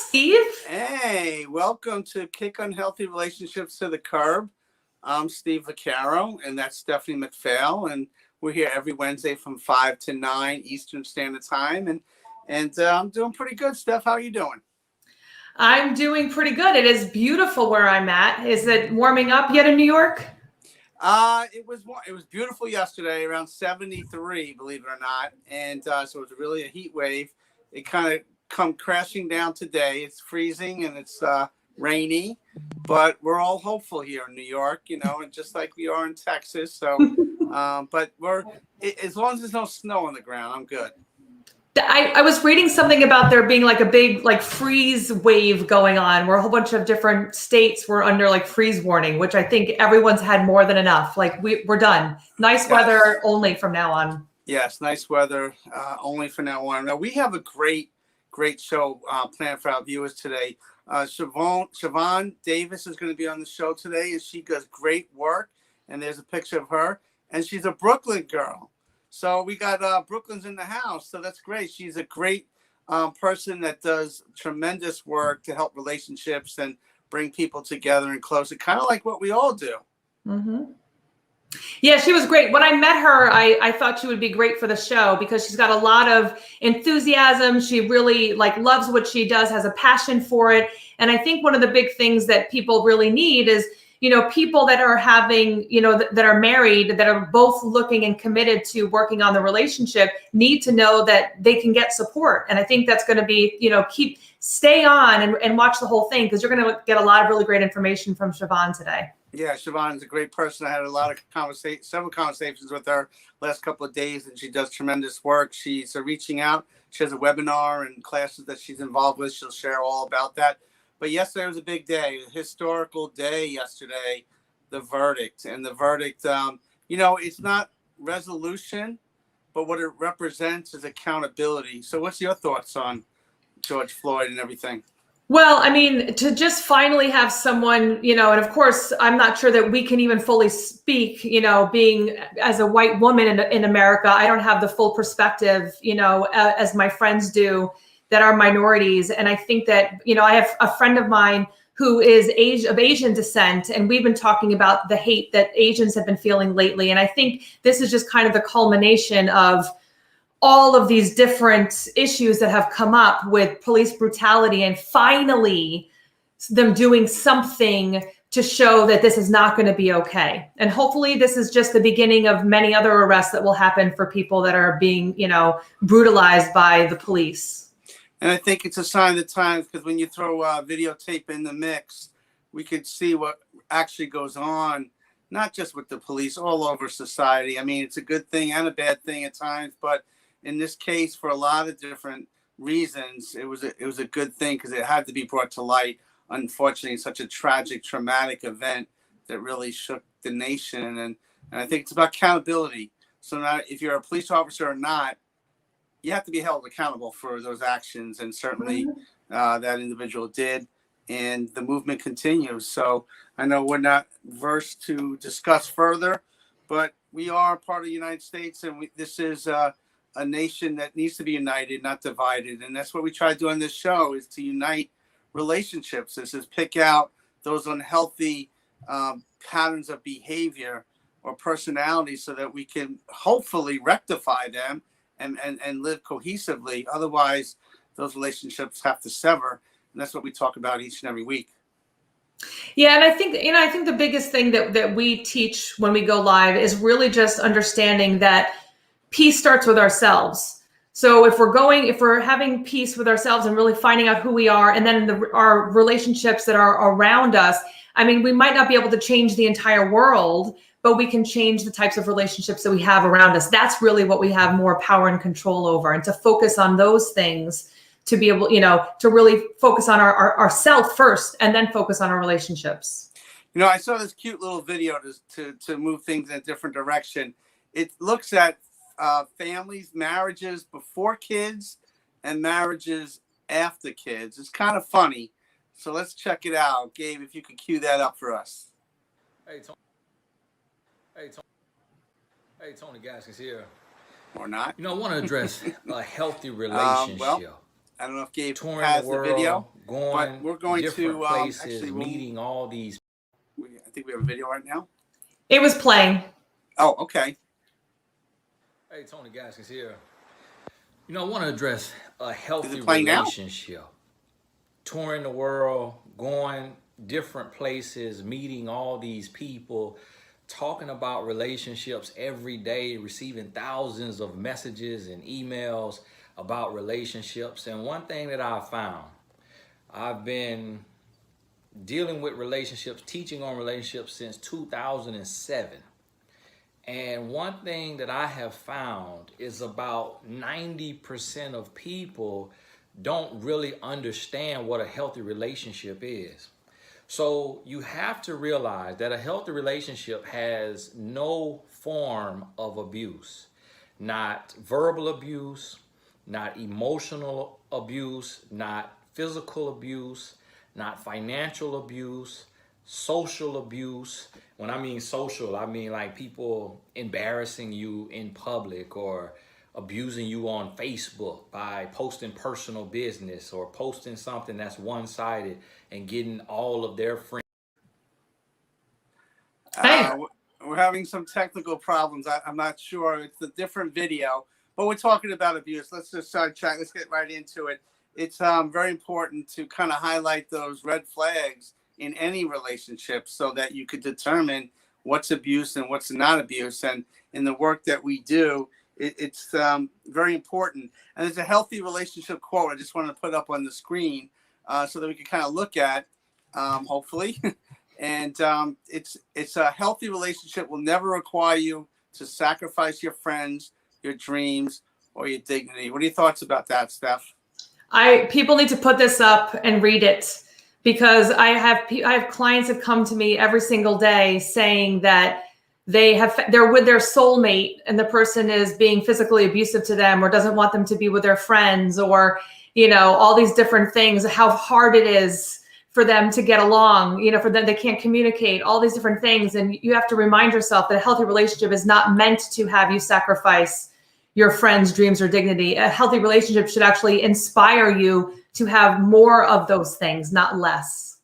Steve? Hey, welcome to Kick Unhealthy Relationships to the Curb. I'm Steve Vaccaro, and that's Stephanie McPhail, and we're here every Wednesday from 5 to 9 Eastern Standard Time, and I'm doing pretty good. Steph, how are you doing? I'm doing pretty good. It is beautiful where I'm at. Is it warming up yet in New York? It was beautiful yesterday, around 73, believe it or not, and so it was really a heat wave. It kind of come crashing down today. It's freezing and it's rainy, but we're all hopeful here in New York, and just like we are in Texas. So, but as long as there's no snow on the ground, I'm good. I was reading something about there being like a big freeze wave going on where a whole bunch of different states were under freeze warning, which I think everyone's had more than enough. We're done. Nice weather only from now on. Yes, nice weather only from now on. Now we have a great show planned for our viewers today. Siobhan Davis is going to be on the show today, and she does great work. And there's a picture of her, and she's a Brooklyn girl. So we got Brooklyn's in the house, so that's great. She's a great person that does tremendous work to help relationships and bring people together and closer, kind of like what we all do. Mm-hmm. Yeah, she was great. When I met her, I thought she would be great for the show because she's got a lot of enthusiasm. She really loves what she does, has a passion for it. And I think one of the big things that people really need is, people that are having, that are married, that are both looking and committed to working on the relationship need to know that they can get support. And I think that's going to be, stay on and watch the whole thing because you're going to get a lot of really great information from Siobhan today. Yeah, Siobhan is a great person. I had a lot of several conversations with her last couple of days, and she does tremendous work. She's reaching out. She has a webinar and classes that she's involved with. She'll share all about that. But yesterday was a big day, a historical day yesterday, the verdict. And the verdict, it's not resolution, but what it represents is accountability. So what's your thoughts on George Floyd and everything? Well, I mean, to just finally have someone, and of course, I'm not sure that we can even fully speak, being as a white woman in America, I don't have the full perspective, as my friends do that are minorities. And I think that, I have a friend of mine who is of Asian descent, and we've been talking about the hate that Asians have been feeling lately. And I think this is just kind of the culmination of all of these different issues that have come up with police brutality and finally them doing something to show that this is not going to be okay. And hopefully this is just the beginning of many other arrests that will happen for people that are being, brutalized by the police. And I think it's a sign of the times because when you throw videotape in the mix, we could see what actually goes on, not just with the police, all over society. I mean, it's a good thing and a bad thing at times, but in this case, for a lot of different reasons, it was a good thing because it had to be brought to light. Unfortunately, such a tragic, traumatic event that really shook the nation. And I think it's about accountability. So now, if you're a police officer or not, you have to be held accountable for those actions. And certainly that individual did. And the movement continues. So I know we're not versed to discuss further, but we are part of the United States. And this is a nation that needs to be united, not divided. And that's what we try to do on this show is to unite relationships. This is pick out those unhealthy patterns of behavior or personality so that we can hopefully rectify them and live cohesively. Otherwise, those relationships have to sever. And that's what we talk about each and every week. Yeah, and I think the biggest thing that we teach when we go live is really just understanding that peace starts with ourselves. So if we're having peace with ourselves and really finding out who we are, and then our relationships that are around us, I mean, we might not be able to change the entire world, but we can change the types of relationships that we have around us. That's really what we have more power and control over, and to focus on those things, to be able, to really focus on ourself first and then focus on our relationships. I saw this cute little video to move things in a different direction. It looks at families, marriages before kids and marriages after kids. It's kind of funny. So let's check it out. Gabe, if you could cue that up for us. Hey, Tony Gaskins here. Or not. I want to address a healthy relationship. I don't know if Gabe has the video. going we're going different to places, actually meeting all these. I think we have a video right now. It was playing. Oh, okay. Hey, Tony Gaskins here. You know, I want to address a healthy playing now? relationship. Touring the world, going different places, meeting all these people, talking about relationships every day, receiving thousands of messages and emails about relationships. And one thing that I found, I've been dealing with relationships, teaching on relationships since 2007. And one thing that I have found is about 90% of people don't really understand what a healthy relationship is. So you have to realize that a healthy relationship has no form of abuse, not verbal abuse, not emotional abuse, not physical abuse, not financial abuse, social abuse. When I mean social, I mean like people embarrassing you in public or abusing you on Facebook by posting personal business or posting something that's one-sided and getting all of their friends. We're having some technical problems. I'm not sure. It's a different video, but we're talking about abuse. Let's just sidetrack. Let's get right into it. It's very important to kind of highlight those red flags in any relationship so that you could determine what's abuse and what's not abuse. And in the work that we do, it's very important. And there's a healthy relationship quote I just want to put up on the screen so that we can kind of look at, hopefully. And it's a healthy relationship will never require you to sacrifice your friends, your dreams, or your dignity. What are your thoughts about that, Steph? People need to put this up and read it, because I have clients that come to me every single day saying that they're with their soulmate and the person is being physically abusive to them or doesn't want them to be with their friends, or, you know, all these different things, how hard it is for them to get along, you know, for them, they can't communicate, all these different things. And you have to remind yourself that a healthy relationship is not meant to have you sacrifice your friends' dreams or dignity. A healthy relationship should actually inspire you to have more of those things, not less.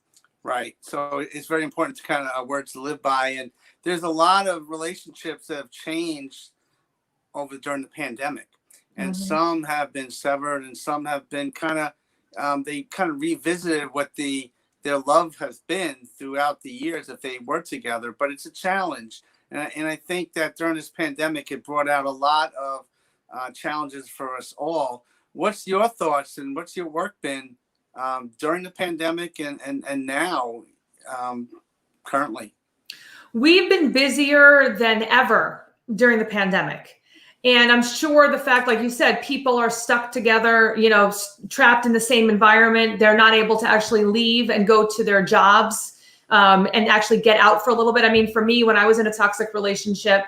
Right. So it's very important to kind of words to live by. And there's a lot of relationships that have changed during the pandemic. And some have been severed and some have been kind of, they kind of revisited what their love has been throughout the years that they were together. But it's a challenge. And I think that during this pandemic, it brought out a lot of challenges for us all. What's your thoughts and what's your work been during the pandemic and now currently? We've been busier than ever during the pandemic. And I'm sure the fact, like you said, people are stuck together, you know, trapped in the same environment. They're not able to actually leave and go to their jobs and actually get out for a little bit. I mean, for me, when I was in a toxic relationship,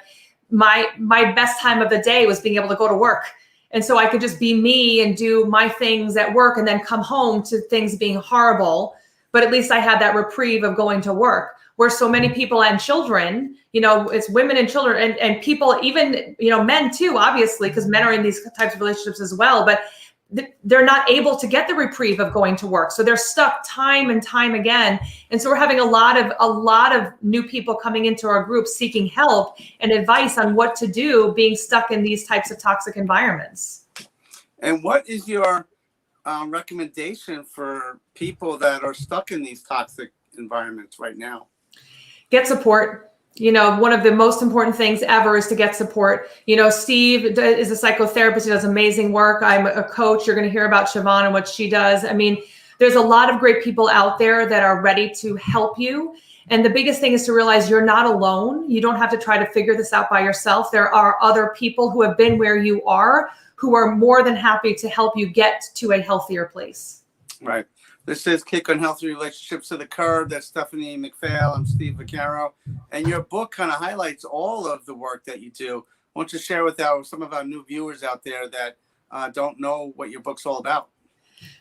my best time of the day was being able to go to work. And so I could just be me and do my things at work and then come home to things being horrible. But at least I had that reprieve of going to work. Where so many people and children, you know, it's women and children and people, even, you know, men too, obviously, because men are in these types of relationships as well, but they're not able to get the reprieve of going to work. So they're stuck time and time again. And so we're having a lot of new people coming into our group seeking help and advice on what to do being stuck in these types of toxic environments. And what is your recommendation for people that are stuck in these toxic environments right now? Get support. You know, one of the most important things ever is to get support. You know, Steve is a psychotherapist. He does amazing work. I'm a coach. You're going to hear about Siobhan and what she does. I mean, there's a lot of great people out there that are ready to help you. And the biggest thing is to realize you're not alone. You don't have to try to figure this out by yourself. There are other people who have been where you are, who are more than happy to help you get to a healthier place. Right. This is Kick on Healthy Relationships to the Curb. That's Stephanie McPhail. I'm Steve Vaccaro. And your book kind of highlights all of the work that you do. Why don't you share with some of our new viewers out there that don't know what your book's all about?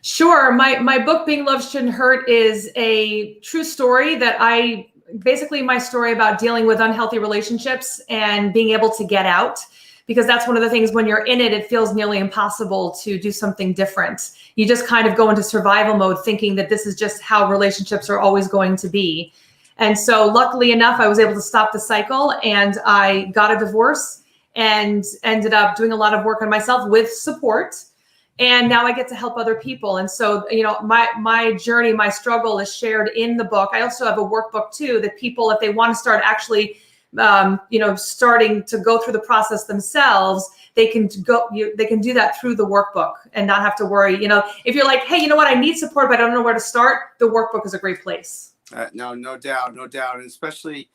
Sure. My book, Being Loved Shouldn't Hurt, is a true story that basically my story about dealing with unhealthy relationships and being able to get out. because that's one of the things when you're in it, it feels nearly impossible to do something different. You just kind of go into survival mode thinking that this is just how relationships are always going to be. And so luckily enough, I was able to stop the cycle, and I got a divorce and ended up doing a lot of work on myself with support. And now I get to help other people. And so, you know, my journey, my struggle is shared in the book. I also have a workbook too, that people, if they want to start actually, you know, starting to go through the process themselves, they can they can do that through the workbook and not have to worry. You know, if you're like, hey, you know what, I need support, but I don't know where to start, the workbook is a great place. No doubt. And especially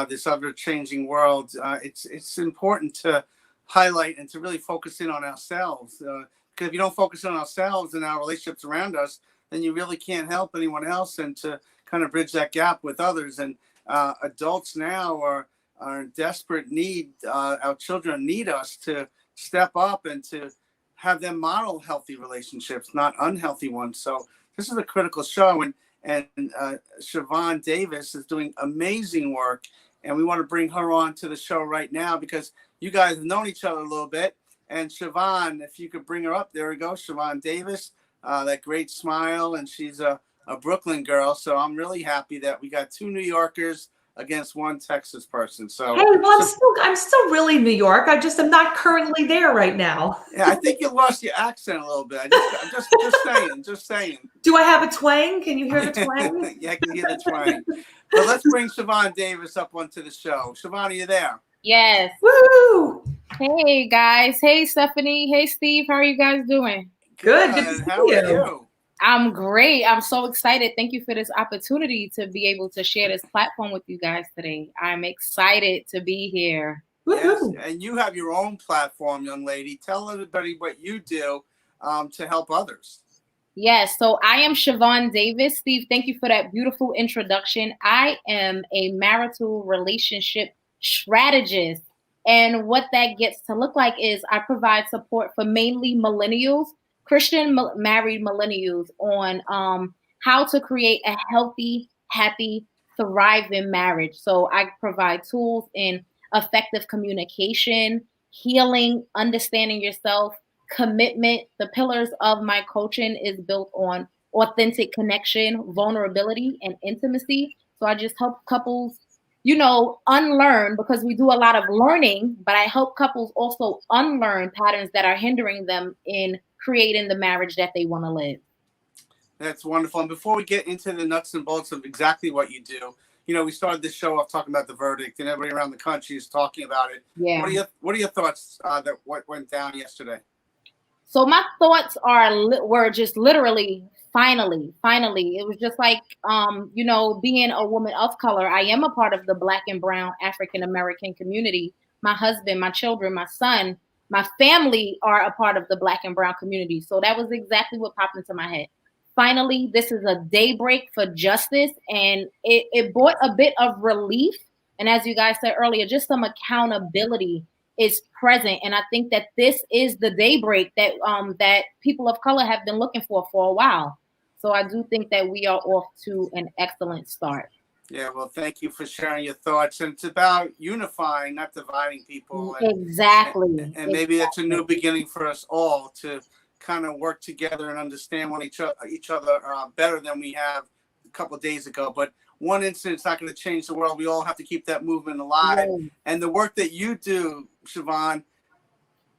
this ever changing world, it's important to highlight and to really focus in on ourselves. Because if you don't focus on ourselves and our relationships around us, then you really can't help anyone else, and to kind of bridge that gap with others. And adults now are in desperate need. Our children need us to step up and to have them model healthy relationships, not unhealthy ones. So this is a critical show, and Siobhan Davis is doing amazing work, and we want to bring her on to the show right now because you guys have known each other a little bit. And Siobhan, if you could bring her up, there we go. Siobhan Davis, that great smile, and she's a Brooklyn girl. So I'm really happy that we got 2 New Yorkers against 1 Texas person. So hey, well, I'm still really New York. I just am not currently there right now. Yeah, I think you lost your accent a little bit. I'm just saying. Do I have a twang? Can you hear the twang? Yeah, I can hear the twang. But let's bring Siobhan Davis up onto the show. Siobhan, are you there? Yes. Woo! Hey guys. Hey Stephanie. Hey Steve. How are you guys doing? Good to see How are you? I'm great. I'm so excited. Thank you for this opportunity to be able to share this platform with you guys today. I'm excited to be here. Yes, and you have your own platform, young lady. Tell everybody what you do to help others. Yes, so I am Siobhan Davis. Steve, thank you for that beautiful introduction. I am a marital relationship strategist. And what that gets to look like is I provide support for mainly millennials, Christian married millennials, on how to create a healthy, happy, thriving marriage. So I provide tools in effective communication, healing, understanding yourself, commitment. The pillars of my coaching is built on authentic connection, vulnerability, and intimacy. So I just help couples, unlearn, because we do a lot of learning, but I help couples also unlearn patterns that are hindering them in creating the marriage that they want to live. That's wonderful. And before we get into the nuts and bolts of exactly what you do, we started this show off talking about the verdict, and everybody around the country is talking about it. Yeah. What are your thoughts that what went down yesterday? So my thoughts were just literally, finally. It was just like, being a woman of color. I am a part of the Black and Brown African American community. My husband, my children, my son, my family are a part of the Black and Brown community. So that was exactly what popped into my head. Finally, this is a daybreak for justice, and it brought a bit of relief. And as you guys said earlier, just some accountability is present. And I think that this is the daybreak that that people of color have been looking for a while. So I do think that we are off to an excellent start. Yeah, well, thank you for sharing your thoughts. And it's about unifying, not dividing people. Exactly. And maybe it's a new beginning for us all to kind of work together and understand each other better than we have a couple of days ago. But one incident's not going to change the world. We all have to keep that movement alive. Yeah. And the work that you do, Siobhan,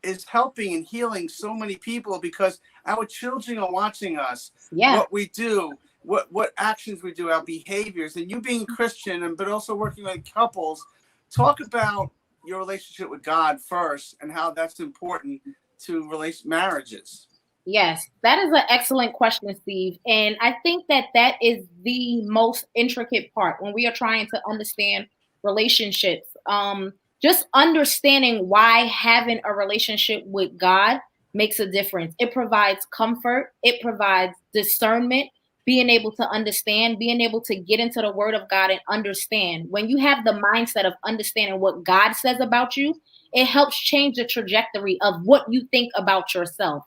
is helping and healing so many people, because our children are watching us. Yeah. What we do, what actions we do, our behaviors. And you being Christian, but also working with couples, talk about your relationship with God first and how that's important to marriages. Yes, that is an excellent question, Steve. And I think that is the most intricate part when we are trying to understand relationships. Just understanding why having a relationship with God makes a difference. It provides comfort. It provides discernment, being able to understand, being able to get into the Word of God and understand. When you have the mindset of understanding what God says about you, it helps change the trajectory of what you think about yourself.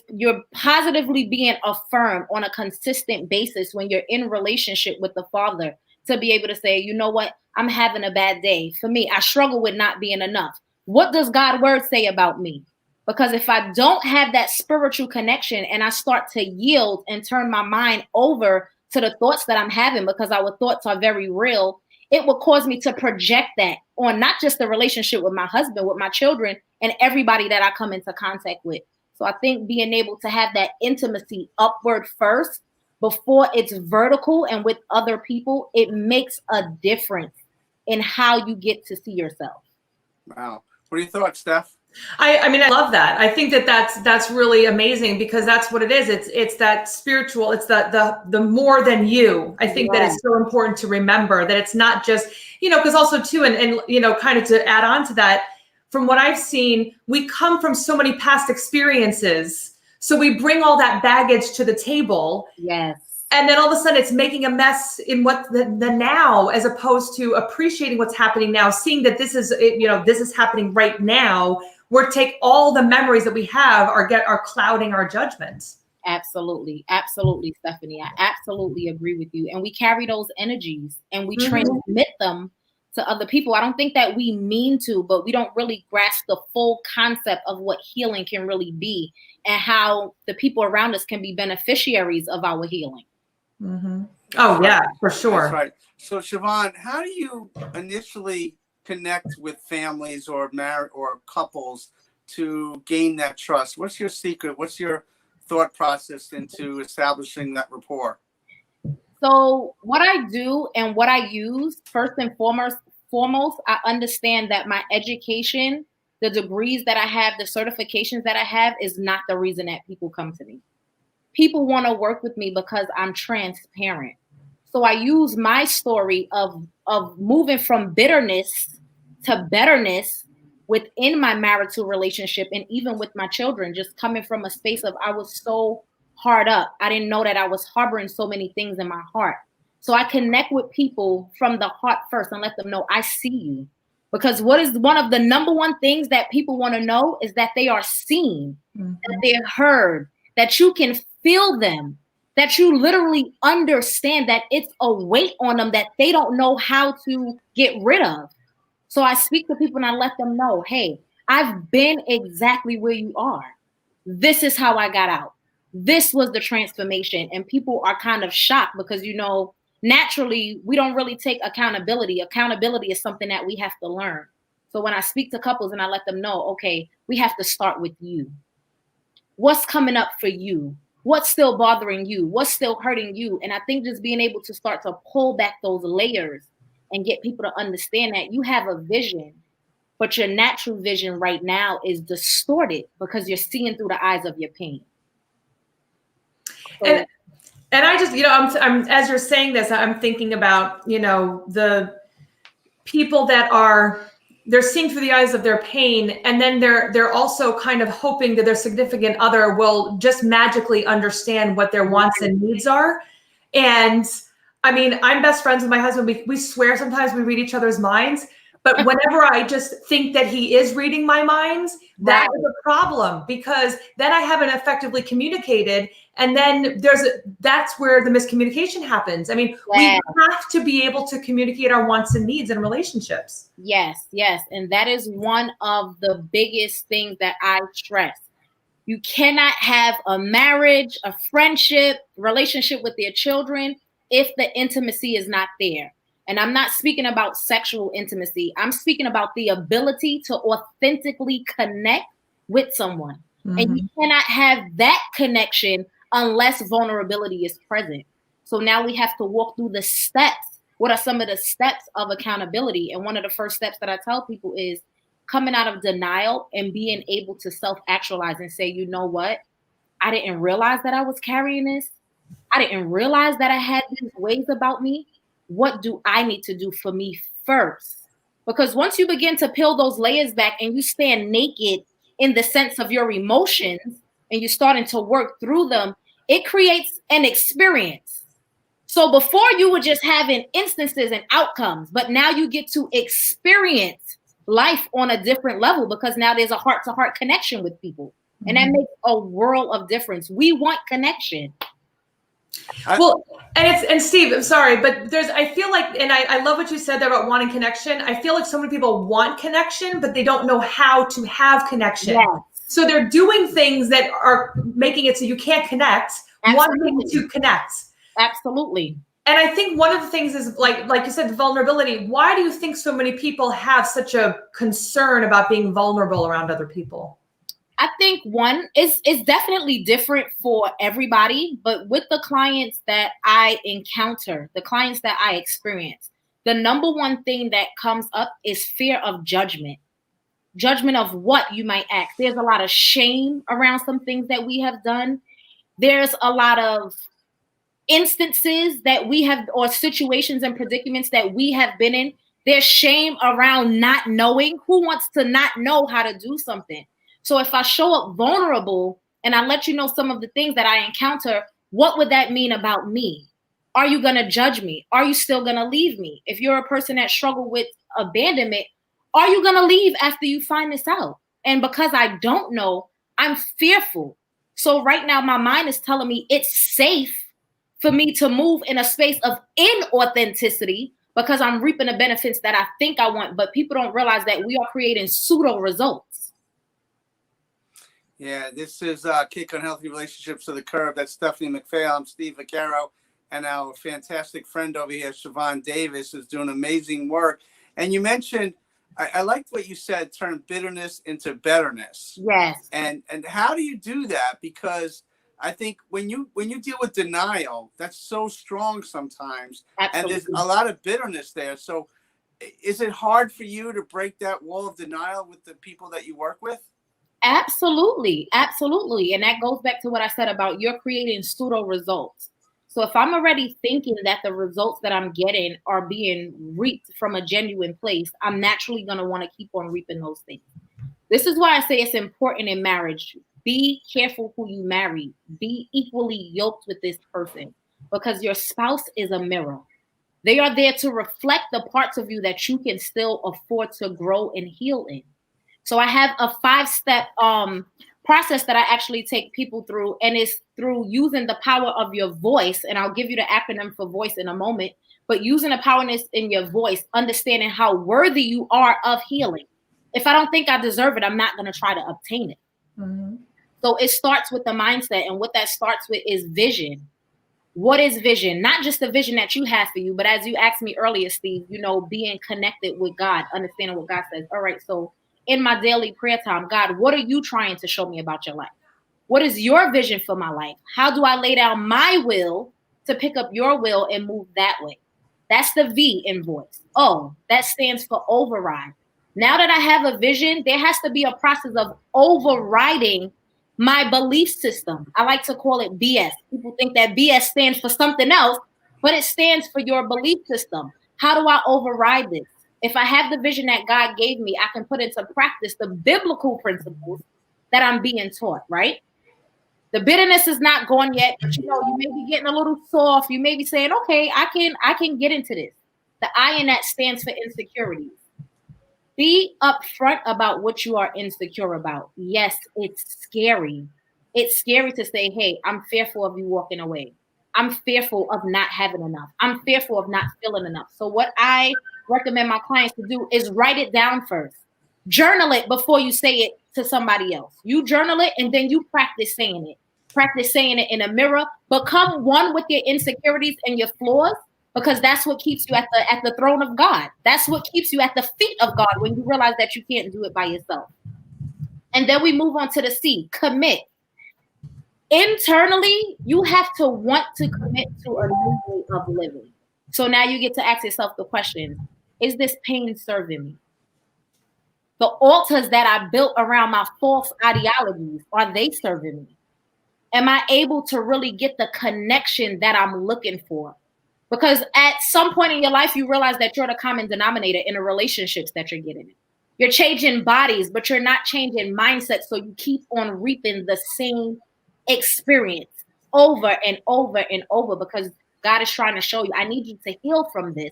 You're positively being affirmed on a consistent basis when you're in relationship with the Father, to be able to say, you know what, I'm having a bad day. For me, I struggle with not being enough. what does God's word say about me? Because if I don't have that spiritual connection and I start to yield and turn my mind over to the thoughts that I'm having, because our thoughts are very real, it will cause me to project that on not just the relationship with my husband, with my children, and everybody that I come into contact with. So I think being able to have that intimacy upward first before it's vertical and with other people, it makes a difference in how you get to see yourself. Wow. What are your thoughts, Steph? I mean, I love that. I think that that's really amazing, because that's what it is. It's that spiritual, it's the more than you. I think that it's so important to remember that it's not just, because also too, and kind of to add on to that, from what I've seen, we come from so many past experiences. So we bring all that baggage to the table. Yes. And then all of a sudden it's making a mess in what the now, as opposed to appreciating what's happening now, seeing that this is happening right now. We're take all the memories that we have are clouding our judgments. Absolutely. Absolutely, Stephanie. I absolutely agree with you. And we carry those energies and we transmit them to other people. I don't think that we mean to, but we don't really grasp the full concept of what healing can really be and how the people around us can be beneficiaries of our healing. Mm-hmm. Oh, yeah, for sure. That's right. So, Siobhan, how do you initially connect with families or married or couples to gain that trust? What's your secret? What's your thought process into establishing that rapport? So what I do and what I use, first and foremost, I understand that my education, the degrees that I have, the certifications that I have is not the reason that people come to me. People want to work with me because I'm transparent. So I use my story of moving from bitterness to betterness within my marital relationship and even with my children, just coming from a space of I was so hard up. I didn't know that I was harboring so many things in my heart. So I connect with people from the heart first and let them know I see you. Because what is one of the number one things that people want to know is that they are seen, that they're heard, that you can feel them, that you literally understand that it's a weight on them that they don't know how to get rid of. So I speak to people and I let them know, hey, I've been exactly where you are. This is how I got out. This was the transformation. And people are kind of shocked because, naturally, we don't really take accountability. Accountability is something that we have to learn. So when I speak to couples and I let them know, okay, we have to start with you. What's coming up for you? What's still bothering you? What's still hurting you? And I think just being able to start to pull back those layers and get people to understand that you have a vision, but your natural vision right now is distorted because you're seeing through the eyes of your pain. So, and I just, I'm as you're saying this, I'm thinking about, the people that they're seeing through the eyes of their pain, and then they're also kind of hoping that their significant other will just magically understand what their wants and needs are. And I mean, I'm best friends with my husband. We swear sometimes we read each other's minds, but whenever I just think that he is reading my minds, that is a problem, because then I haven't effectively communicated. And then that's where the miscommunication happens. I mean, we have to be able to communicate our wants and needs in relationships. Yes. And that is one of the biggest things that I stress. You cannot have a marriage, a friendship, relationship with your children if the intimacy is not there. And I'm not speaking about sexual intimacy. I'm speaking about the ability to authentically connect with someone. Mm-hmm. And you cannot have that connection unless vulnerability is present. So now we have to walk through the steps. What are some of the steps of accountability? And one of the first steps that I tell people is coming out of denial and being able to self-actualize and say, you know what? I didn't realize that I was carrying this. I didn't realize that I had these ways about me. What do I need to do for me first? Because once you begin to peel those layers back and you stand naked in the sense of your emotions and you're starting to work through them, it creates an experience. So before you were just having instances and outcomes, but now you get to experience life on a different level because now there's a heart-to-heart connection with people. And that makes a world of difference. We want connection. Well, and Steve, I'm sorry, but I feel like, and I love what you said there about wanting connection. I feel like so many people want connection, but they don't know how to have connection. Yes. So they're doing things that are making it so you can't connect, wanting to connect. Absolutely. And I think one of the things is like you said, the vulnerability. Why do you think so many people have such a concern about being vulnerable around other people? I think one is definitely different for everybody, but with the clients that I encounter, the clients that I experience, the number one thing that comes up is fear of judgment. Judgment of what you might act. There's a lot of shame around some things that we have done. There's a lot of instances that we have, or situations and predicaments that we have been in. There's shame around not knowing. Who wants to not know how to do something? So if I show up vulnerable and I let you know some of the things that I encounter, what would that mean about me? Are you going to judge me? Are you still going to leave me? If you're a person that struggled with abandonment, are you going to leave after you find this out? And because I don't know, I'm fearful. So right now, my mind is telling me it's safe for me to move in a space of inauthenticity because I'm reaping the benefits that I think I want. But people don't realize that we are creating pseudo results. Yeah, this is Kick on Healthy Relationships to the Curb. That's Stephanie McPhail. I'm Steve Vaccaro. And our fantastic friend over here, Siobhan Davis, is doing amazing work. And you mentioned, I liked what you said, turn bitterness into betterness. Yes. And how do you do that? Because I think when you deal with denial, that's so strong sometimes. Absolutely. And there's a lot of bitterness there. So is it hard for you to break that wall of denial with the people that you work with? Absolutely. Absolutely. And that goes back to what I said about you're creating pseudo results. So if I'm already thinking that the results that I'm getting are being reaped from a genuine place, I'm naturally going to want to keep on reaping those things. This is why I say it's important in marriage. Be careful who you marry. Be equally yoked with this person because your spouse is a mirror. They are there to reflect the parts of you that you can still afford to grow and heal in. So I have a 5-step process that I actually take people through, and it's through using the power of your voice. And I'll give you the acronym for voice in a moment, but using the powerness in your voice, understanding how worthy you are of healing. If I don't think I deserve it, I'm not going to try to obtain it. Mm-hmm. So it starts with the mindset. And what that starts with is vision. What is vision? Not just the vision that you have for you, but as you asked me earlier, Steve, being connected with God, understanding what God says. All right, so in my daily prayer time, God, what are you trying to show me about your life? What is your vision for my life? How do I lay down my will to pick up your will and move that way? That's the V in voice. Oh, that stands for override. Now that I have a vision, there has to be a process of overriding my belief system. I like to call it BS. People think that BS stands for something else, but it stands for your belief system. How do I override this? If I have the vision that God gave me, I can put into practice the biblical principles that I'm being taught, right? The bitterness is not gone yet, but you may be getting a little soft. You may be saying, okay, I can get into this. The I in that stands for insecurities. Be upfront about what you are insecure about. Yes, it's scary. It's scary to say, hey, I'm fearful of you walking away. I'm fearful of not having enough. I'm fearful of not feeling enough. So what I recommend my clients to do is write it down first. Journal it before you say it to somebody else. You journal it and then you practice saying it. Practice saying it in a mirror. Become one with your insecurities and your flaws, because that's what keeps you at the throne of God. That's what keeps you at the feet of God when you realize that you can't do it by yourself. And then we move on to the C, commit. Internally, you have to want to commit to a new way of living. So now you get to ask yourself the question, is this pain serving me? The altars that I built around my false ideologies, are they serving me? Am I able to really get the connection that I'm looking for? Because at some point in your life, you realize that you're the common denominator in the relationships that you're getting in. You're changing bodies, but you're not changing mindsets. So you keep on reaping the same experience over and over and over, because God is trying to show you, I need you to heal from this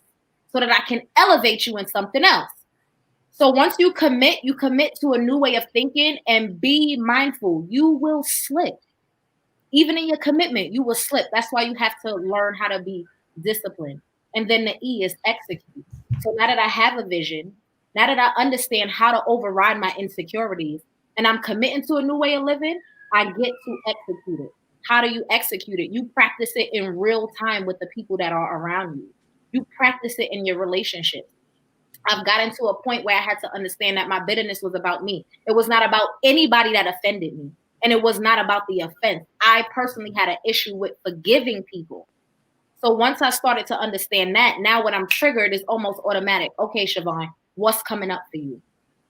so that I can elevate you in something else. So once you commit to a new way of thinking, and be mindful, you will slip. Even in your commitment, you will slip. That's why you have to learn how to be disciplined. And then the E is execute. So now that I have a vision, now that I understand how to override my insecurities, and I'm committing to a new way of living, I get to execute it. How do you execute it? You practice it in real time with the people that are around you. You practice it in your relationships. I've gotten to a point where I had to understand that my bitterness was about me. It was not about anybody that offended me. And it was not about the offense. I personally had an issue with forgiving people. So once I started to understand that, now when I'm triggered, it's almost automatic. Okay, Siobhan, what's coming up for you?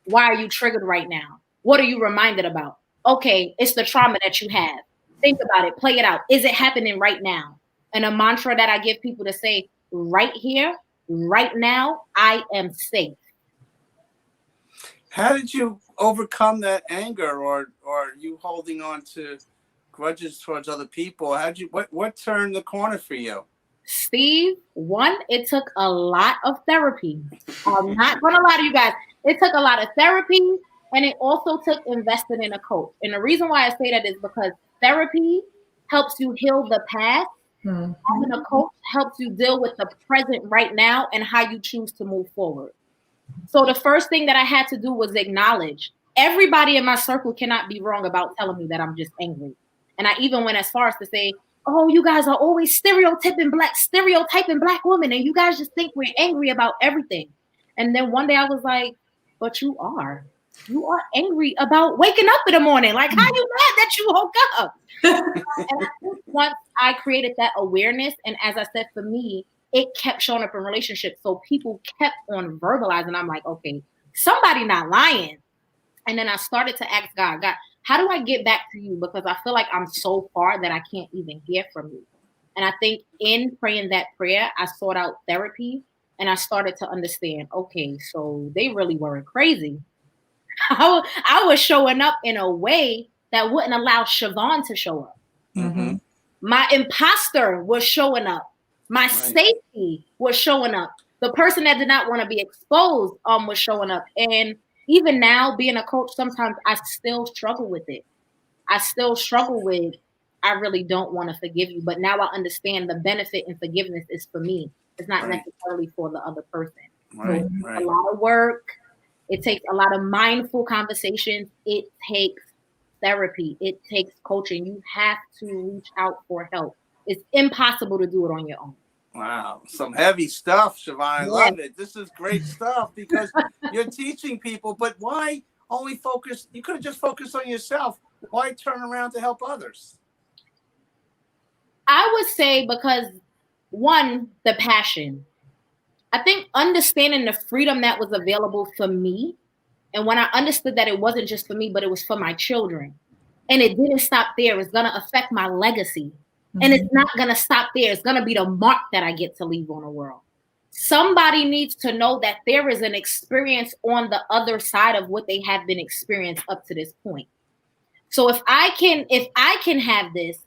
Why are you triggered right now? What are you reminded about? Okay, it's the trauma that you have. Think about it, play it out. Is it happening right now? And a mantra that I give people to say, right here, right now, I am safe. How did you overcome that anger, or you holding on to grudges towards other people? What turned the corner for you? Steve, one, it took a lot of therapy. I'm not going to lie to you guys. It took a lot of therapy, and it also took investing in a coach. And the reason why I say that is because therapy helps you heal the past. Mm-hmm. Having a coach helps you deal with the present right now and how you choose to move forward. So the first thing that I had to do was acknowledge everybody in my circle cannot be wrong about telling me that I'm just angry. And I even went as far as to say, oh, you guys are always stereotyping black women, and you guys just think we're angry about everything. And then one day I was like, but you are angry about waking up in the morning. Like, how you mad that you woke up? And I think once I created that awareness, and as I said, for me, it kept showing up in relationships. So people kept on verbalizing. I'm like, okay, somebody not lying. And then I started to ask God, how do I get back to you? Because I feel like I'm so far that I can't even hear from you. And I think in praying that prayer, I sought out therapy, and I started to understand, okay, so they really weren't crazy. I was showing up in a way that wouldn't allow Siobhan to show up. Mm-hmm. My imposter was showing up. My safety was showing up. The person that did not want to be exposed was showing up. And even now, being a coach, sometimes I still struggle with it. I still struggle with, I really don't want to forgive you. But now I understand the benefit in forgiveness is for me. It's not necessarily for the other person. So a lot of work. It takes a lot of mindful conversations. It takes therapy. It takes coaching. You have to reach out for help. It's impossible to do it on your own. Wow. Some heavy stuff, Siobhan. I love it. This is great stuff because you're teaching people, but why only focus? You could have just focused on yourself. Why turn around to help others? I would say because, one, the passion. I think understanding the freedom that was available for me, and when I understood that it wasn't just for me, but it was for my children, and it didn't stop there. It's going to affect my legacy. And it's not going to stop there. It's going to be the mark that I get to leave on the world. Somebody needs to know that there is an experience on the other side of what they have been experienced up to this point. So if I can have this,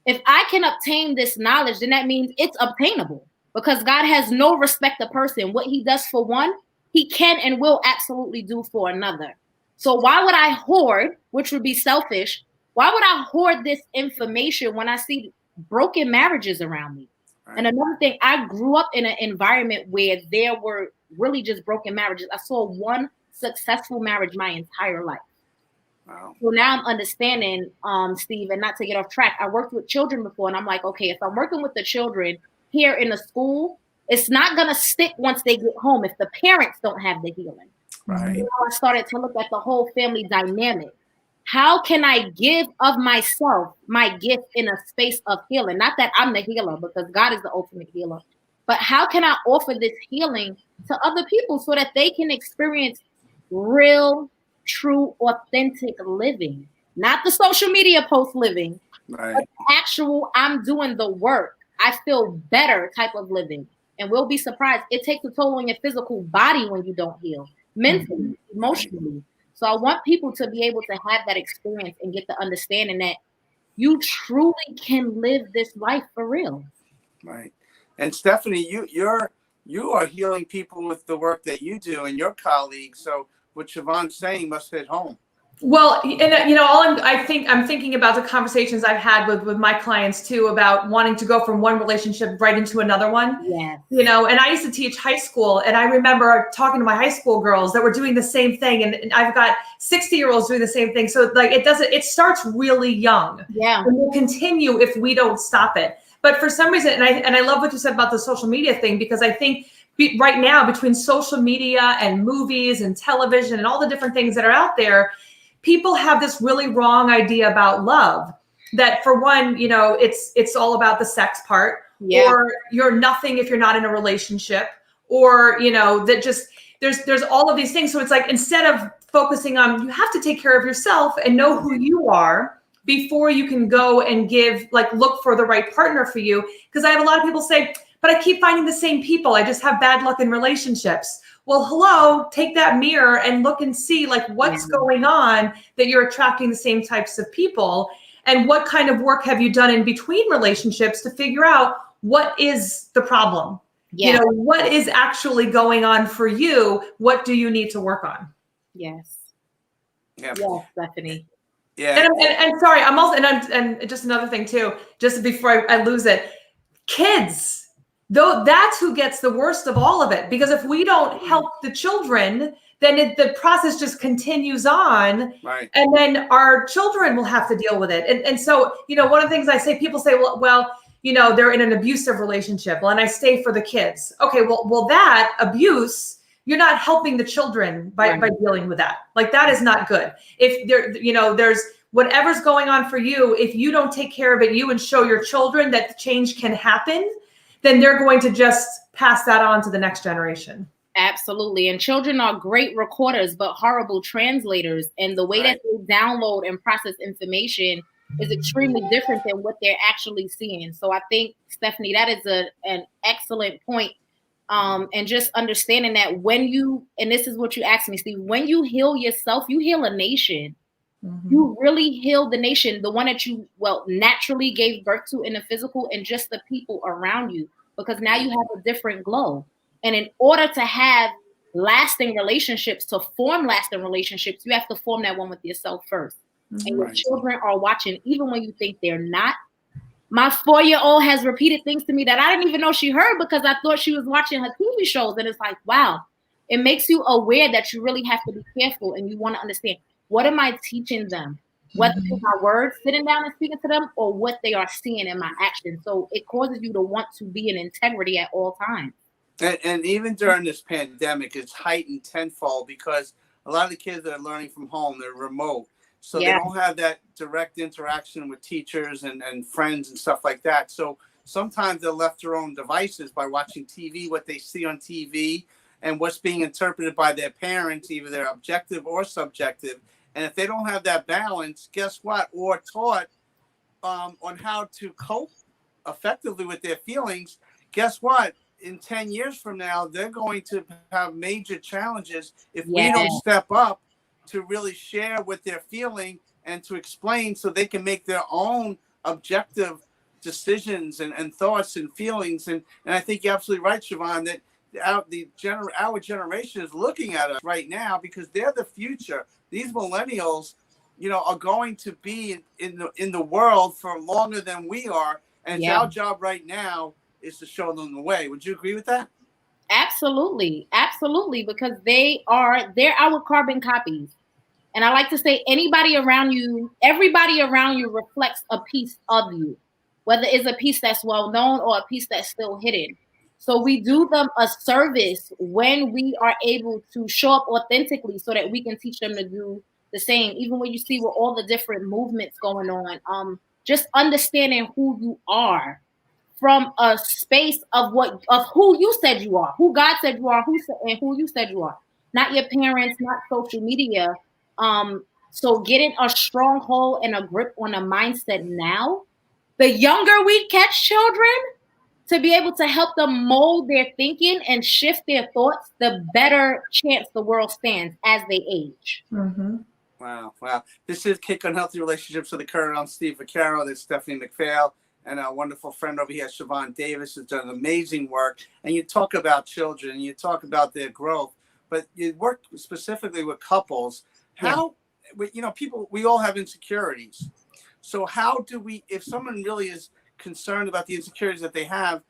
if I can obtain this knowledge, then that means it's obtainable, because God has no respect of person. What he does for one, he can and will absolutely do for another. So why would I hoard, which would be selfish? Why would I hoard this information when I see broken marriages around me? Right. And another thing, I grew up in an environment where there were really just broken marriages. I saw one successful marriage my entire life. Wow. So now I'm understanding, Steve, and not to get off track, I worked with children before, and I'm like, okay, if I'm working with the children here in the school, it's not going to stick once they get home if the parents don't have the healing. Right. So I started to look at the whole family dynamic. How can I give of myself, my gift, in a space of healing? Not that I'm the healer, because God is the ultimate healer. But how can I offer this healing to other people so that they can experience real, true, authentic living? Not the social media post living, but actual, I'm doing the work, I feel better type of living. And we'll be surprised. It takes a toll on your physical body when you don't heal, mentally, emotionally. So I want people to be able to have that experience and get the understanding that you truly can live this life for real. Right. And Stephanie, you are healing people with the work that you do and your colleagues. So what Siobhan's saying must hit home. Well, and I'm thinking about the conversations I've had with my clients too about wanting to go from one relationship right into another one. Yes. And I used to teach high school, and I remember talking to my high school girls that were doing the same thing, and I've got 60-year-olds doing the same thing. So like it starts really young. Yeah. And will continue if we don't stop it. But for some reason, and I love what you said about the social media thing, because I think right now between social media and movies and television and all the different things that are out there, people have this really wrong idea about love. That for one, it's all about the sex part, Yeah. or you're nothing if you're not in a relationship, or that just there's all of these things. So it's like, instead of focusing on, you have to take care of yourself and know who you are before you can go and look for the right partner for you. Because I have a lot of people say, but I keep finding the same people. I just have bad luck in relationships. Well, hello, take that mirror and look and see what's going on that you're attracting the same types of people, and what kind of work have you done in between relationships to figure out what is the problem? Yeah. What is actually going on for you? What do you need to work on? Yes. Yeah. Yes, Stephanie. Yeah. And sorry, I'm also, and just another thing too, just before I lose it, kids. Though that's who gets the worst of all of it, because if we don't help the children, then the process just continues on, Right. and then our children will have to deal with it. And so, one of the things I say, people say, well, they're in an abusive relationship. Well, and I stay for the kids. Okay, well, that abuse, you're not helping the children by dealing with that. Like, that is not good. If there's whatever's going on for you, if you don't take care of it, and show your children that change can happen, then they're going to just pass that on to the next generation. Absolutely. And children are great recorders, but horrible translators. And the way that they download and process information is extremely different than what they're actually seeing. So I think, Stephanie, that is an excellent point. And just understanding that and this is what you asked me, Steve, when you heal yourself, you heal a nation. Mm-hmm. You really heal the nation, the one that you naturally gave birth to in the physical, and just the people around you, because now you have a different glow. And in order to have lasting relationships, to form lasting relationships, you have to form that one with yourself first. Mm-hmm. And your children are watching, even when you think they're not. My 4-year-old has repeated things to me that I didn't even know she heard, because I thought she was watching her TV shows. And it's like, wow, it makes you aware that you really have to be careful, and you want to understand, what am I teaching them? Whether it's my words, sitting down and speaking to them, or what they are seeing in my actions. So it causes you to want to be in integrity at all times. And even during this pandemic, it's heightened tenfold, because a lot of the kids that are learning from home, they're remote. So they don't have that direct interaction with teachers and friends and stuff like that. So sometimes they're left to their own devices by watching TV, what they see on TV, and what's being interpreted by their parents, either they're objective or subjective. And if they don't have that balance, guess what? Or taught on how to cope effectively with their feelings, guess what? In 10 years from now, they're going to have major challenges if we don't step up to really share what they're feeling and to explain, so they can make their own objective decisions and thoughts and feelings. And I think you're absolutely right, Siobhan, that our generation is looking at us right now, because they're the future. These millennials, are going to be in the world for longer than we are. And it's our job right now is to show them the way. Would you agree with that? Absolutely. Absolutely. Because they're our carbon copies. And I like to say, everybody around you reflects a piece of you, whether it's a piece that's well known or a piece that's still hidden. So we do them a service when we are able to show up authentically, so that we can teach them to do the same. Even when you see with all the different movements going on, just understanding who you are from a space of who you said you are, who God said you are, and who you said you are, not your parents, not social media. So getting a stronghold and a grip on a mindset now, the younger we catch children, to be able to help them mold their thinking and shift their thoughts, the better chance the world stands as they age. Mm-hmm. Wow. This is Kick on Healthy Relationships with the Current. I'm Steve Vaccaro. That's Stephanie McPhail. And our wonderful friend over here, Siobhan Davis, has done amazing work. And you talk about children, and you talk about their growth, but you work specifically with couples. people, we all have insecurities. So how do we, if someone really is concerned about the insecurities that they have,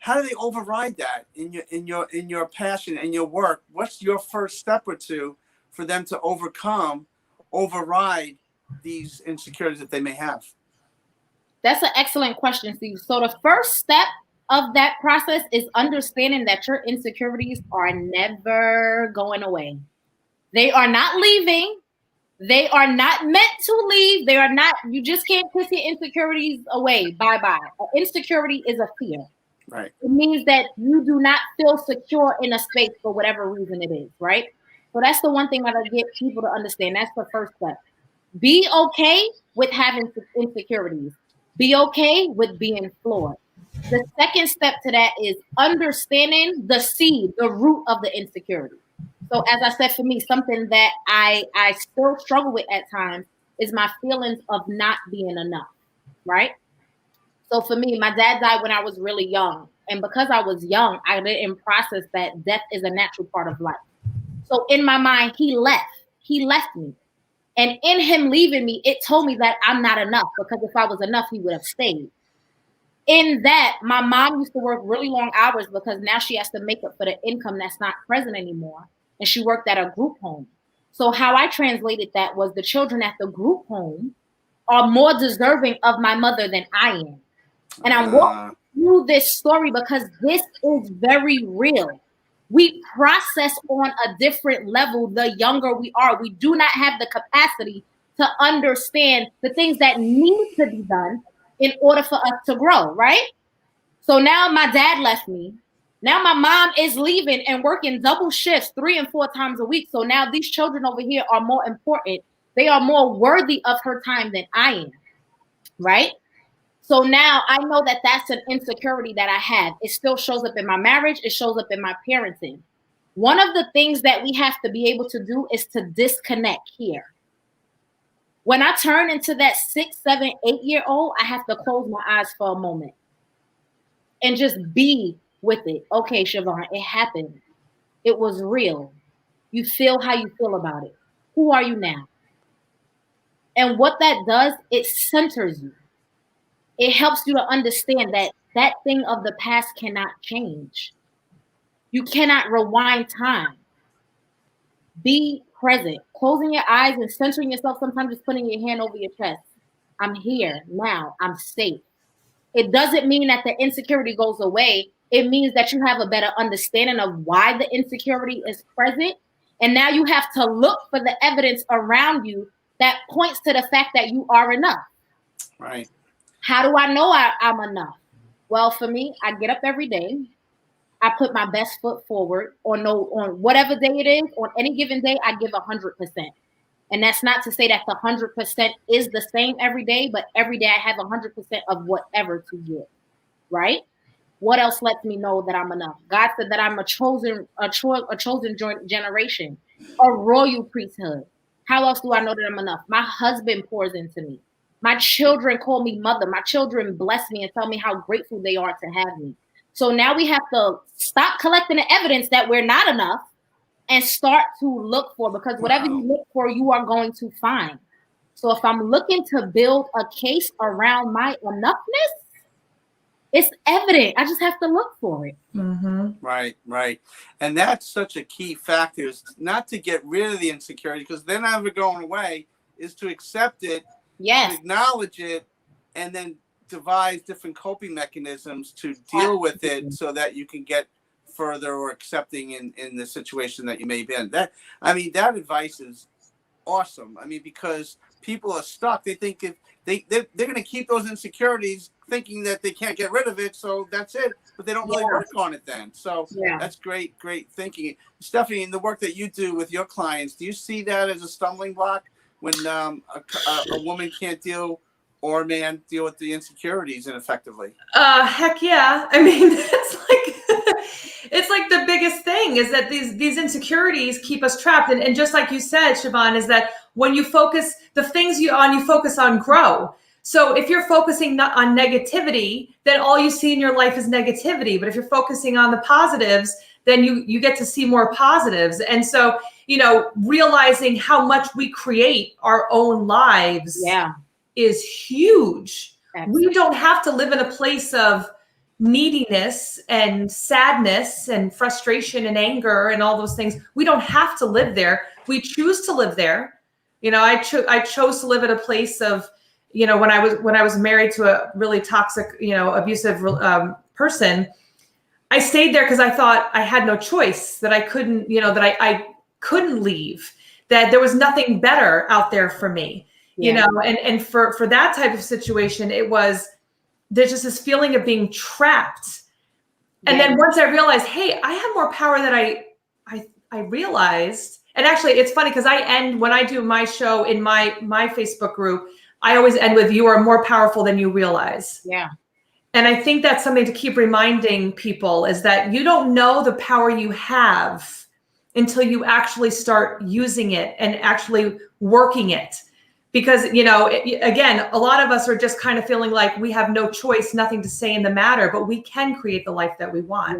how do they override that in your passion and your work? What's your first step or two for them to override these insecurities that they may have? That's an excellent question, Steve. So the first step of that process is understanding that your insecurities are never going away. They are not leaving. They are not meant to leave. They are not, you just can't push your insecurities away. Bye-bye. Insecurity is a fear. Right. It means that you do not feel secure in a space for whatever reason it is, right? So that's the one thing that I get people to understand. That's the first step. Be okay with having insecurities. Be okay with being flawed. The second step to that is understanding the seed, the root of the insecurity. So as I said, for me, something that I still struggle with at times is my feelings of not being enough, right? So for me, my dad died when I was really young. And because I was young, I didn't process that death is a natural part of life. So in my mind, he left me. And in him leaving me, it told me that I'm not enough, because if I was enough, he would have stayed. In that, my mom used to work really long hours because now she has to make up for the income that's not present anymore. And she worked at a group home. So how I translated that was the children at the group home are more deserving of my mother than I am. And I'm walking through this story because this is very real. We process on a different level the younger we are. We do not have the capacity to understand the things that need to be done in order for us to grow, right? So now my dad left me. Now my mom is leaving and working double shifts 3 and 4 times a week. So now these children over here are more important. They are more worthy of her time than I am, right? So now I know that that's an insecurity that I have. It still shows up in my marriage. It shows up in my parenting. One of the things that we have to be able to do is to disconnect here. When I turn into that 6, 7, 8-year-old, I have to close my eyes for a moment and just be with it. Okay, Siobhan, it happened. It was real. You feel how you feel about it. Who are you now? And what that does, it centers you. It helps you to understand that that thing of the past cannot change. You cannot rewind time. Be present. Closing your eyes and centering yourself, sometimes just putting your hand over your chest. I'm here now. I'm safe. It doesn't mean that the insecurity goes away. It means that you have a better understanding of why the insecurity is present. And now you have to look for the evidence around you that points to the fact that you are enough. Right. How do I know I'm enough? Well, for me, I get up every day. I put my best foot forward on whatever day it is. On any given day, I give 100%. And that's not to say that the 100% is the same every day, but every day I have 100% of whatever to give, right? What else lets me know that I'm enough? God said that I'm a chosen generation, a royal priesthood. How else do I know that I'm enough? My husband pours into me. My children call me mother. My children bless me and tell me how grateful they are to have me. So now we have to stop collecting the evidence that we're not enough and start to look for, because whatever you look for, you are going to find. So if I'm looking to build a case around my enoughness, it's evident. I just have to look for it. Mm-hmm. Right. And that's such a key factor, is not to get rid of the insecurity, because they're never going away, is to accept it, yes, to acknowledge it, and then devise different coping mechanisms to deal with it so that you can get further or accepting in the situation that you may be in. That advice is awesome. I mean, because people are stuck. They think if they're going to keep those insecurities thinking that they can't get rid of it, so that's it, but they don't really work on it then. So that's great thinking. Stephanie, in the work that you do with your clients, do you see that as a stumbling block when a woman can't deal, or a man deal with the insecurities ineffectively? Heck yeah. I mean, it's like the biggest thing is that these insecurities keep us trapped. And just like you said, Siobhan, is that when you focus, the things you focus on grow. So if you're focusing on negativity, then all you see in your life is negativity. But if you're focusing on the positives, then you get to see more positives. And so, realizing how much we create our own lives is huge. Absolutely. We don't have to live in a place of neediness and sadness and frustration and anger and all those things. We don't have to live there. We choose to live there. I chose to live at a place of, when I was married to a really toxic, abusive person, I stayed there because I thought I had no choice, that I couldn't, that I couldn't leave, that there was nothing better out there for me, and for that type of situation, there's just this feeling of being trapped. And then once I realized, hey, I have more power than I realized. And actually it's funny because when I do my show in my Facebook group, I always end with, you are more powerful than you realize. Yeah. And I think that's something to keep reminding people, is that you don't know the power you have until you actually start using it and actually working it. Because, again, a lot of us are just kind of feeling like we have no choice, nothing to say in the matter, but we can create the life that we want.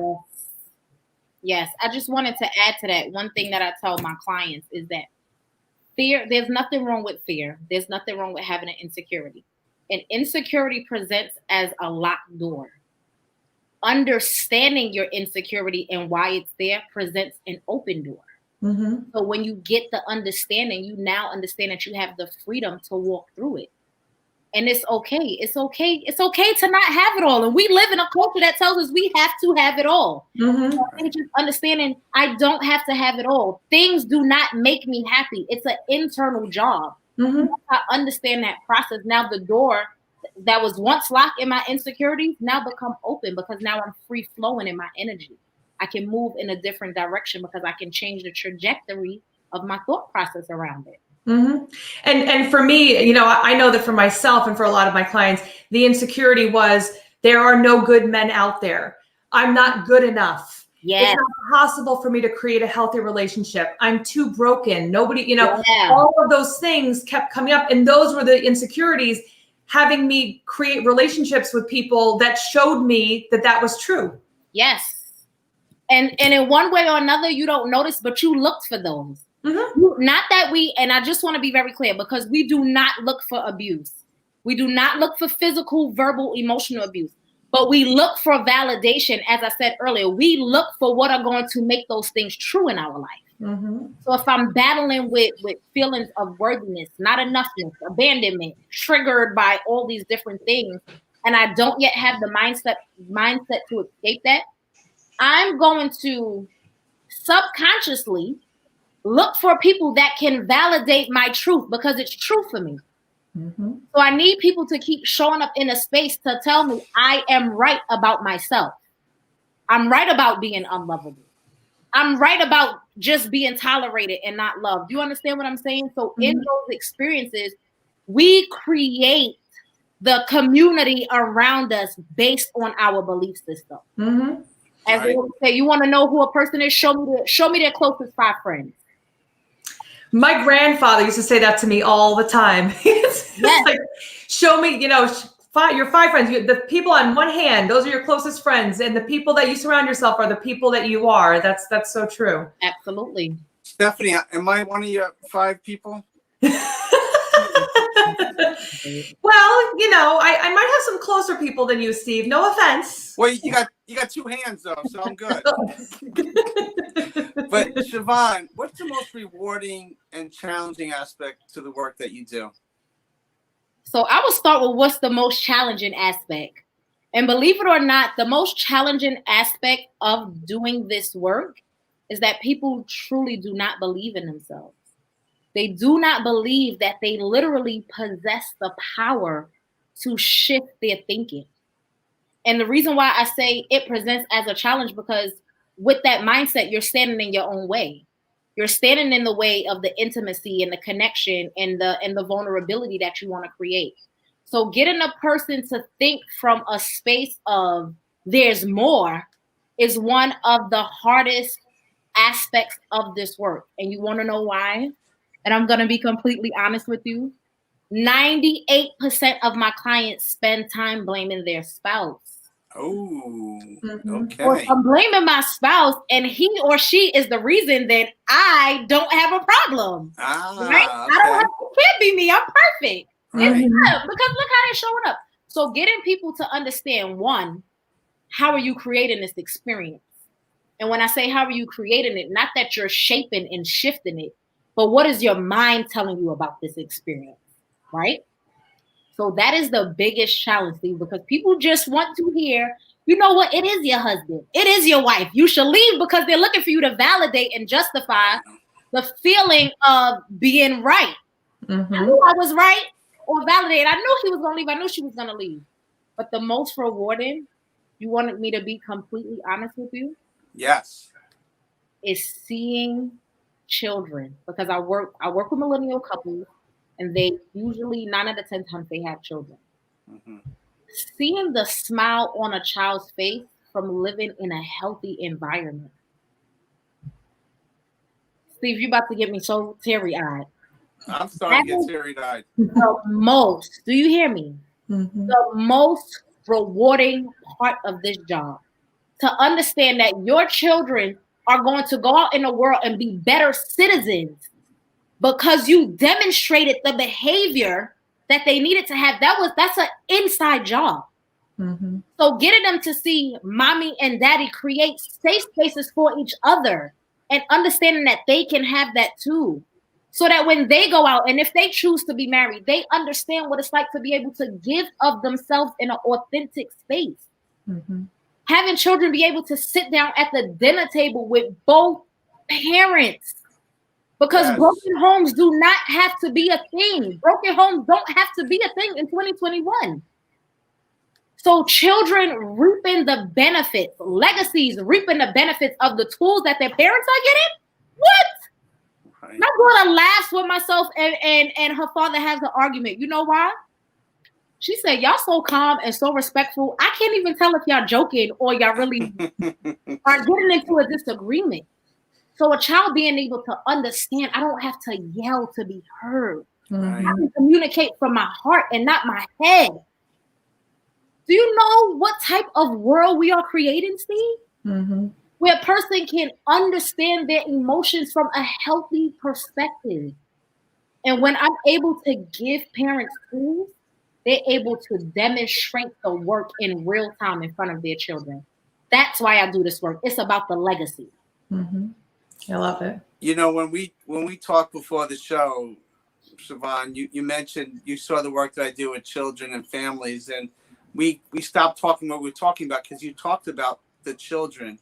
Yes. I just wanted to add to that. One thing that I tell my clients is that fear, there's nothing wrong with fear. There's nothing wrong with having an insecurity. And insecurity presents as a locked door. Understanding your insecurity and why it's there presents an open door. Mm-hmm. So when you get the understanding, you now understand that you have the freedom to walk through it. And it's okay. It's okay. It's okay to not have it all. And we live in a culture that tells us we have to have it all. Mm-hmm. So I think just understanding I don't have to have it all. Things do not make me happy. It's an internal job. Mm-hmm. I understand that process. Now the door that was once locked in my insecurity now become open, because now I'm free flowing in my energy. I can move in a different direction because I can change the trajectory of my thought process around it. Mm-hmm. And for me, I know that for myself and for a lot of my clients, the insecurity was, there are no good men out there. I'm not good enough. Yes. It's not possible for me to create a healthy relationship. I'm too broken. Nobody, all of those things kept coming up. And those were the insecurities, having me create relationships with people that showed me that was true. Yes. And in one way or another, you don't notice, but you looked for those. Mm-hmm. Not that and I just want to be very clear, because we do not look for abuse. We do not look for physical, verbal, emotional abuse, but we look for validation. As I said earlier, we look for what are going to make those things true in our life. Mm-hmm. So if I'm battling with feelings of worthiness, not enoughness, abandonment, triggered by all these different things, and I don't yet have the mindset to escape that, I'm going to subconsciously look for people that can validate my truth, because it's true for me. Mm-hmm. So I need people to keep showing up in a space to tell me I am right about myself. I'm right about being unlovable. I'm right about just being tolerated and not loved. Do you understand what I'm saying? So in those experiences, we create the community around us based on our belief system. Mm-hmm. As they would say, you want to know who a person is? Show me their closest 5 friends. My grandfather used to say that to me all the time. It's like, show me, your 5 friends. The people on one hand, those are your closest friends, and the people that you surround yourself are the people that you are. That's so true. Absolutely. Stephanie, am I one of your 5 people? Well, I might have some closer people than you, Steve. No offense. Well, you got 2 hands though, so I'm good. But Siobhan, what's the most rewarding and challenging aspect to the work that you do? So I will start with what's the most challenging aspect. And believe it or not, the most challenging aspect of doing this work is that people truly do not believe in themselves. They do not believe that they literally possess the power to shift their thinking. And the reason why I say it presents as a challenge, because with that mindset, you're standing in your own way. You're standing in the way of the intimacy and the connection and the vulnerability that you want to create. So getting a person to think from a space of there's more is one of the hardest aspects of this work. And you want to know why? And I'm going to be completely honest with you. 98% of my clients spend time blaming their spouse. Oh, Mhm. Or okay. if I'm blaming my spouse and he or she is the reason, then I don't have a problem. Right? Ah, I don't okay. have, it can't be me. I'm perfect. Right. It's them, because look how they're showing up. So getting people to understand, one, how are you creating this experience? And when I say how are you creating it, not that you're shaping and shifting it, but what is your mind telling you about this experience, right? So that is the biggest challenge, Steve, because people just want to hear, you know what, it is your husband, it is your wife. You should leave, because they're looking for you to validate and justify the feeling of being right. I Mhm. knew I was right, or validate. I knew he was going to leave. I knew she was going to leave. But the most rewarding, you wanted me to be completely honest with you, Yes. is seeing children, because I work with millennial couples, and they usually 9 out of 10 times they have children. Mhm. Seeing the smile on a child's face from living in a healthy environment. Steve, you about to get me so teary-eyed. I'm starting to That get is teary-eyed. the most, do you hear me? Mhm. The most rewarding part of this job. To understand that your children are going to go out in the world and be better citizens because you demonstrated the behavior that they needed to have. That's an inside job. Mhm. So getting them to see mommy and daddy create safe spaces for each other, and understanding that they can have that too. So that when they go out, and if they choose to be married, they understand what it's like to be able to give of themselves in an authentic space. Mhm. Having children be able to sit down at the dinner table with both parents. Because Yes. broken homes do not have to be a thing. Broken homes don't have to be a thing in 2021. So children reaping the benefits, legacies reaping the benefits of the tools that their parents are getting. What? Right. My daughter laughs with myself and her father has an argument. You know why? She said, y'all so calm and so respectful. I can't even tell if y'all joking or y'all really are getting into a disagreement. So a child being able to understand, I don't have to yell to be heard. Right. I can communicate from my heart and not my head. Do you know what type of world we are creating, Steve? Mhm. Where a person can understand their emotions from a healthy perspective. And when I'm able to give parents tools, they're able to demonstrate the work in real time in front of their children. That's why I do this work. It's about the legacy. Mhm. I love it. You know, when we talked before the show, Siobhan, you mentioned you saw the work that I do with children and families, and we stopped talking what we were talking about because you talked about the children,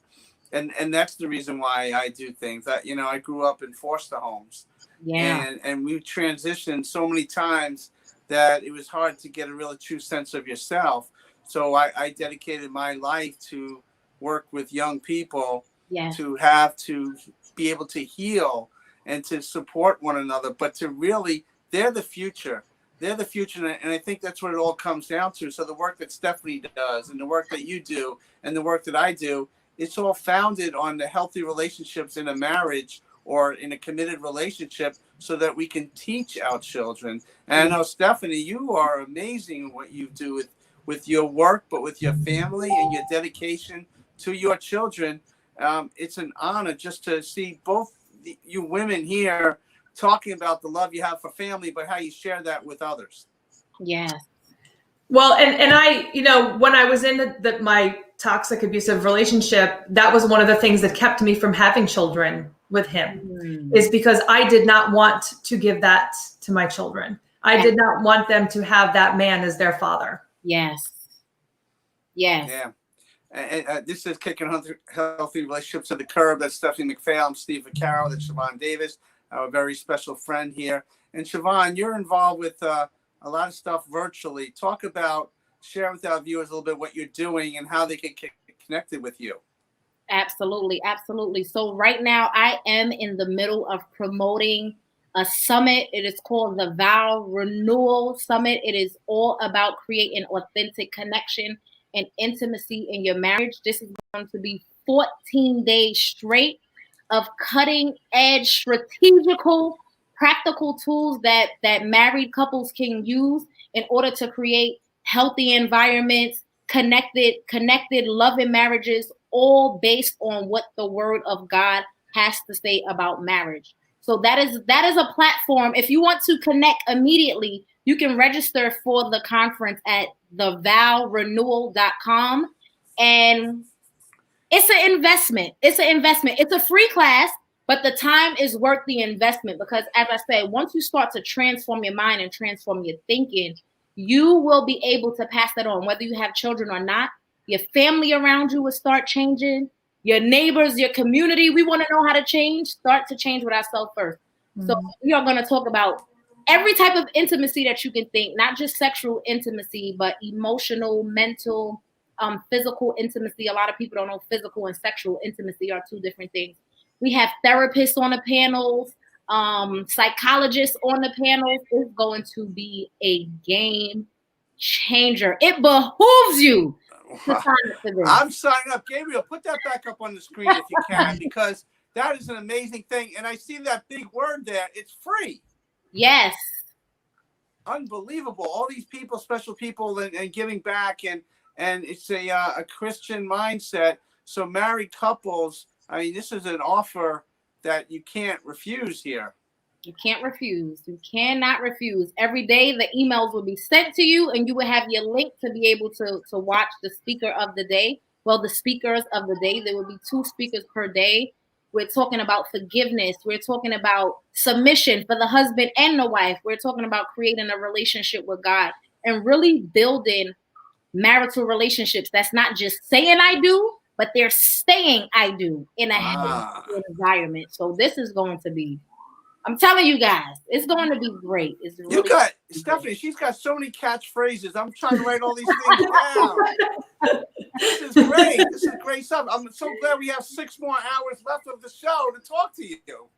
and that's the reason why I do things. That I grew up in foster homes, Yeah. and we transitioned so many times that it was hard to get a really true sense of yourself. So I dedicated my life to work with young people Yes. to have to be able to heal and to support one another, but to really, they're the future. They're the future, and I think that's what it all comes down to. So the work that Stephanie does and the work that you do and the work that I do, it's all founded on the healthy relationships in a marriage or in a committed relationship so that we can teach our children. And I know, Stephanie, you are amazing in what you do with your work, but with your family and your dedication to your children. It's an honor just to see both you women here talking about the love you have for family, but how you share that with others. Yes. Well, and I, when I was in my toxic abusive relationship, that was one of the things that kept me from having children with him, is because I did not want to give that to my children. I did not want them to have that man as their father. Yes. Yes. Yeah. And this is Kicking Healthy Relationships to the Curb. That's Stephanie McPhail. I'm Steve Vaccaro. That's Siobhan Davis, our very special friend here. And Siobhan, you're involved with a lot of stuff virtually. Share with our viewers a little bit what you're doing and how they can get connected with you. Absolutely. Absolutely. So right now I am in the middle of promoting a summit. It is called the Vow Renewal Summit. It is all about creating authentic connection and intimacy in your marriage. This is going to be 14 days straight of cutting edge strategical practical tools that married couples can use in order to create healthy environments, connected, loving marriages, all based on what the Word of God has to say about marriage. So that is a platform. If you want to connect immediately, you can register for the conference at thevowrenewal.com. And it's an investment. It's an investment. It's a free class, but the time is worth the investment because, as I said, once you start to transform your mind and transform your thinking, you will be able to pass that on, whether you have children or not. Your family around you will start changing. Your neighbors, your community, we want to know how to change. Start to change with ourselves first. Mm-hmm. So we are going to talk about every type of intimacy that you can think, not just sexual intimacy, but emotional, mental, physical intimacy. A lot of people don't know physical and sexual intimacy are two different things. We have therapists on the panels, psychologists on the panels. It's going to be a game changer. It behooves you. I'm signing up. Gabriel, put that back up on the screen if you can, because that is an amazing thing. And I see that big word there. It's free. Yes. Unbelievable. All these people, special people, and giving back. And it's a Christian mindset. So married couples, I mean, this is an offer that you can't refuse here. You can't refuse. You cannot refuse. Every day the emails will be sent to you and you will have your link to be able to watch the speaker of the day. Well, the speakers of the day, there will be 2 speakers per day. We're talking about forgiveness. We're talking about submission for the husband and the wife. We're talking about creating a relationship with God and really building marital relationships. That's not just saying I do, but they're staying I do in a healthy environment. So this is going to be, I'm telling you guys, it's going to be great. It's really you got Stephanie. She's got so many catchphrases. I'm trying to write all these things down. This is great. This is great stuff. I'm so glad we have 6 more hours left of the show to talk to you.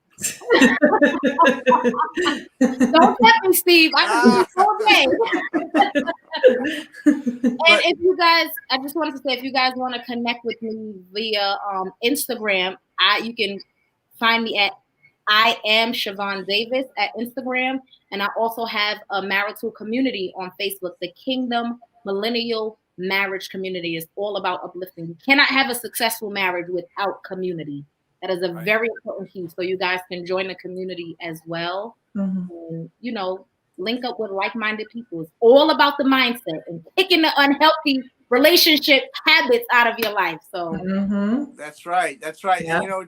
Don't let me, Steve. I can do it And if you guys, I just wanted to say, if you guys want to connect with me via Instagram, you can find me at I am Siobhan Davis at Instagram. And I also have a marital community on Facebook, the Kingdom Millennial Marriage Community. Is all about uplifting. You cannot have a successful marriage without community. That is a very important key. So you guys can join the community as well. Mm-hmm. And, you know, link up with like-minded people. It's all about the mindset and kicking the unhealthy relationship habits out of your life. So That's right. That's right. Yeah. And, you know,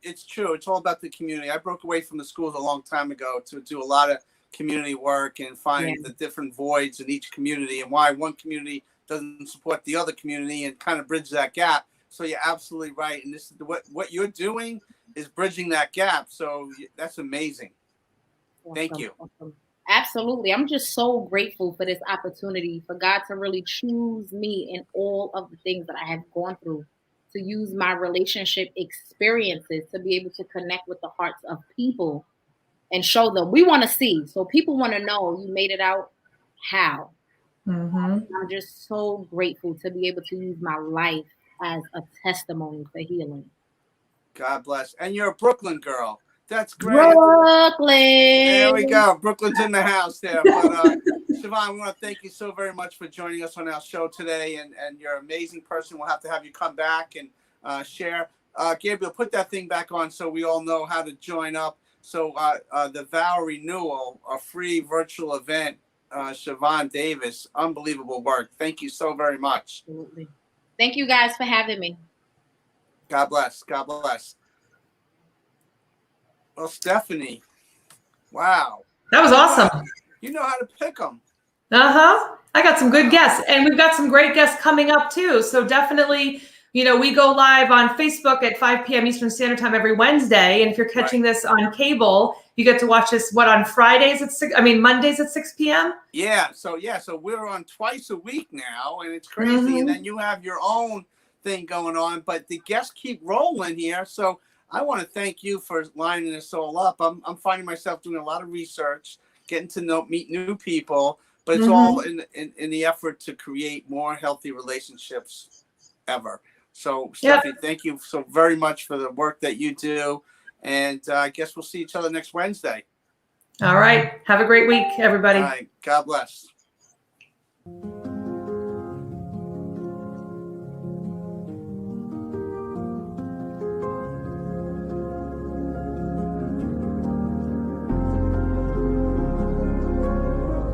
it's true. It's all about the community. I broke away from the schools a long time ago to do a lot of community work and find the different voids in each community and why one community doesn't support the other community and kind of bridge that gap. So you're absolutely right. And this is what you're doing is bridging that gap. So that's amazing. Awesome. Thank you. Awesome. Absolutely. I'm just so grateful for this opportunity, for God to really choose me in all of the things that I have gone through, to use my relationship experiences to be able to connect with the hearts of people and show them. We want to see. So people want to know you made it out. How? I'm just so grateful to be able to use my life as a testimony for healing. God bless. And you're a Brooklyn girl. That's great. Brooklyn. There we go. Brooklyn's in the house there. But Siobhan, we want to thank you so very much for joining us on our show today. And you're an amazing person. We'll have to have you come back and share. Gabriel, put that thing back on so we all know how to join up. So the Vow Renewal, a free virtual event, Siobhan Davis, unbelievable work. Thank you so very much. Absolutely. Thank you guys for having me. God bless. God bless. Well, Stephanie, wow. That was awesome. You know how to pick them. I got some good guests, and we've got some great guests coming up too. So definitely, you know, we go live on Facebook at 5 p.m. Eastern Standard Time every Wednesday. And if you're catching this on cable, you get to watch this, on Fridays at 6, Mondays at 6 p.m.? Yeah. So we're on twice a week now, and it's crazy. And then you have your own thing going on, but the guests keep rolling here. So I want to thank you for lining this all up. I'm finding myself doing a lot of research, getting to meet new people, but it's all in the effort to create more healthy relationships ever. So, Stephanie, thank you so very much for the work that you do. And I guess we'll see each other next Wednesday. All right. Have a great week, everybody. All right. God bless.